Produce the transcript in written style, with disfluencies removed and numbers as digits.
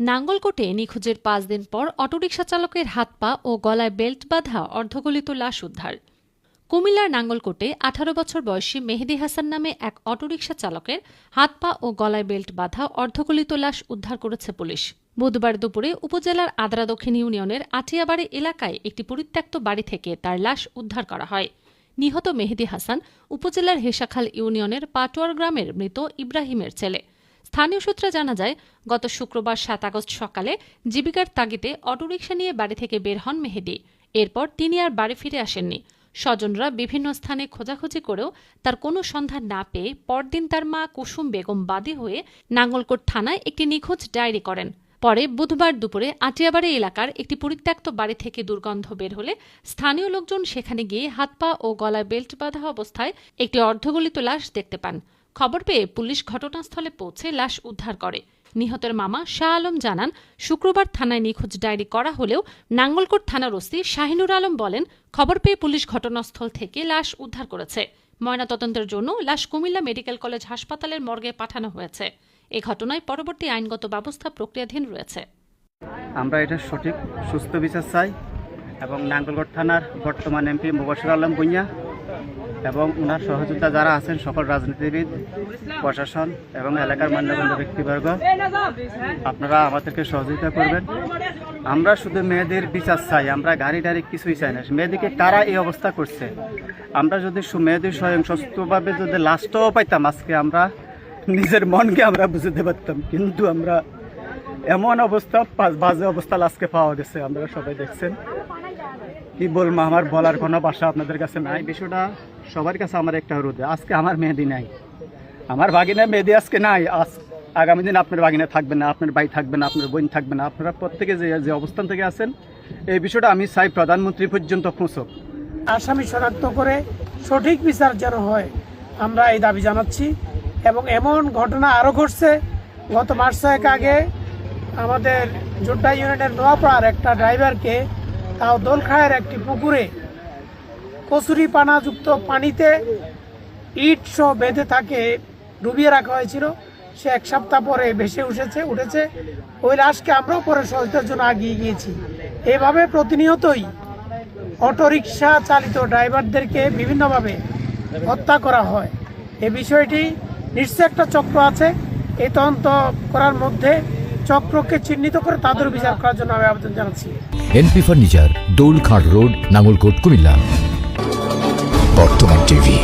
নাঙ্গলকোটে নিখোঁজের ৫ দিন পর অটোরিকশা চালকের হাত পা ও গলায় বেল্ট বাঁধা অর্ধগলিত লাশ উদ্ধার। কুমিল্লার নাঙ্গলকোটে ১৮ বছর বয়সী মেহেদী হাসান নামে এক অটোরিকশা চালকের হাত পা ও গলায় বেল্ট বাঁধা অর্ধগলিত লাশ উদ্ধার করেছে পুলিশ। বুধবার দুপুরে উপজেলার আদ্রা দক্ষিণ ইউনিয়নের আটিয়াবাড়ি এলাকায় একটি পরিত্যক্ত বাড়ি থেকে তার লাশ উদ্ধার করা হয়। নিহত মেহেদী হাসান উপজেলার হেসাখাল ইউনিয়নের পাটোয়ার গ্রামের মৃত ইব্রাহিমের ছেলে। স্থানীয় সূত্রে জানা যায়, গত শুক্রবার ৭ আগস্ট সকালে জীবিকার তাগিদে অটোরিকশা নিয়ে বাড়ি থেকে বের হন মেহেদী। এরপর তিনি আর বাড়ি ফিরে আসেননি। স্বজনরা বিভিন্ন স্থানে খোঁজাখুঁজি করেও তার কোনো সন্ধান না পেয়ে পরদিন তার মা কুসুম বেগম বাদী হয়ে নাঙ্গলকোট থানায় একটি নিখোঁজ ডায়েরি করেন। পরে বুধবার দুপুরে আটিয়াবাড়ি এলাকার একটি পরিত্যক্ত বাড়ি থেকে দুর্গন্ধ বের হলে স্থানীয় লোকজন সেখানে গিয়ে হাত পা ও গলায় বেল্ট বাঁধা অবস্থায় একটি অর্ধগলিত লাশ দেখতে পান। খবর পেয়ে পুলিশ ঘটনাস্থলে পৌঁছে লাশ উদ্ধার করে। নিহতের মামা শাহ আলম জানান, শুক্রবার থানায় নিখোঁজ ডায়েরি করা হলেও নাঙ্গলকোট থানার ওসি শাহিনুর আলম বলেন, খবর পেয়ে পুলিশ ঘটনাস্থল থেকে লাশ উদ্ধার করেছে। ময়নাতদন্তের জন্য লাশ কুমিল্লা মেডিকেল কলেজ হাসপাতালের মর্গে পাঠানো হয়েছে। এ ঘটনায় পরবর্তী আইনগত ব্যবস্থা প্রক্রিয়াধীন রয়েছে। আমরা এটা সঠিক সুস্থ বিচার চাই এবং নাঙ্গলকোট থানার বর্তমান এমপি মুবাশির আলম ভূঁইয়া এবং ওনার সহযোগিতা যারা আছেন সকল রাজনীতিবিদ, প্রশাসন এবং এলাকার মান্যগণ্য ব্যক্তিবর্গ, আপনারা আমাদেরকে সহযোগিতা করবেন। আমরা শুধু মেয়েদের বিচার চাই, আমরা গাড়ি টাড়ি কিছুই চাই না। মেয়েদেরকে কারা এই অবস্থা করছে, আমরা যদি মেয়েদের স্বয়ং সুস্থভাবে যদি লাশটাও পাইতাম, আজকে আমরা নিজের মনকে আমরা বুঝতে পারতাম। কিন্তু আমরা এমন অবস্থা, বাজে অবস্থা আজকে পাওয়া গেছে, আপনারা সবাই দেখছেন। কি বলবো, আমার বলার কোনো ভাষা আপনাদের কাছে নাই। বিষয়টা সবার কাছে আমার একটা অনুরোধ, আজকে আমার মেহেদী নাই, আমার ভাগিনা মেহেদী আজকে নাই। আগামী দিন আপনার ভাগিনা থাকবে না, আপনার ভাই থাকবে না, আপনার বোন থাকবে না। আপনারা প্রত্যেকে যে অবস্থান থেকে আছেন, এই বিষয়টা আমি চাই প্রধানমন্ত্রী পর্যন্ত পৌঁছক। আসামি শনাক্ত করে সঠিক বিচার যেন হয়, আমরা এই দাবি জানাচ্ছি। এবং এমন ঘটনা আরও ঘটছে। গত মাস ৬ আগে আমাদের জোড্ডা ইউনিয়নের নোয়াপাড়ার একটা ড্রাইভারকে তাও দোলখায়ের একটি পুকুরে কচুরি পানাযুক্ত পানিতে ইট সহ বেঁধে তাকে ডুবিয়ে রাখা হয়েছিল। সে ১ সপ্তাহ পরে ভেসে উঠেছে। ওই লাশকে আমরাও পরে সহযোগিতার জন্য এগিয়ে গিয়েছি। এভাবে প্রতিনিয়তই অটোরিকশা চালিত ড্রাইভারদেরকে বিভিন্নভাবে হত্যা করা হয়। এই বিষয়টি নিশ্চয় একটা চক্র আছে। এই তদন্ত করার মধ্যে চক্রকে চিহ্নিত করে তাদের বিচার করার জন্য আমি আবেদন জানাচ্ছি। NP furniture, Daulkhar road, Nangalkot, Comilla. বর্তমান টিভি।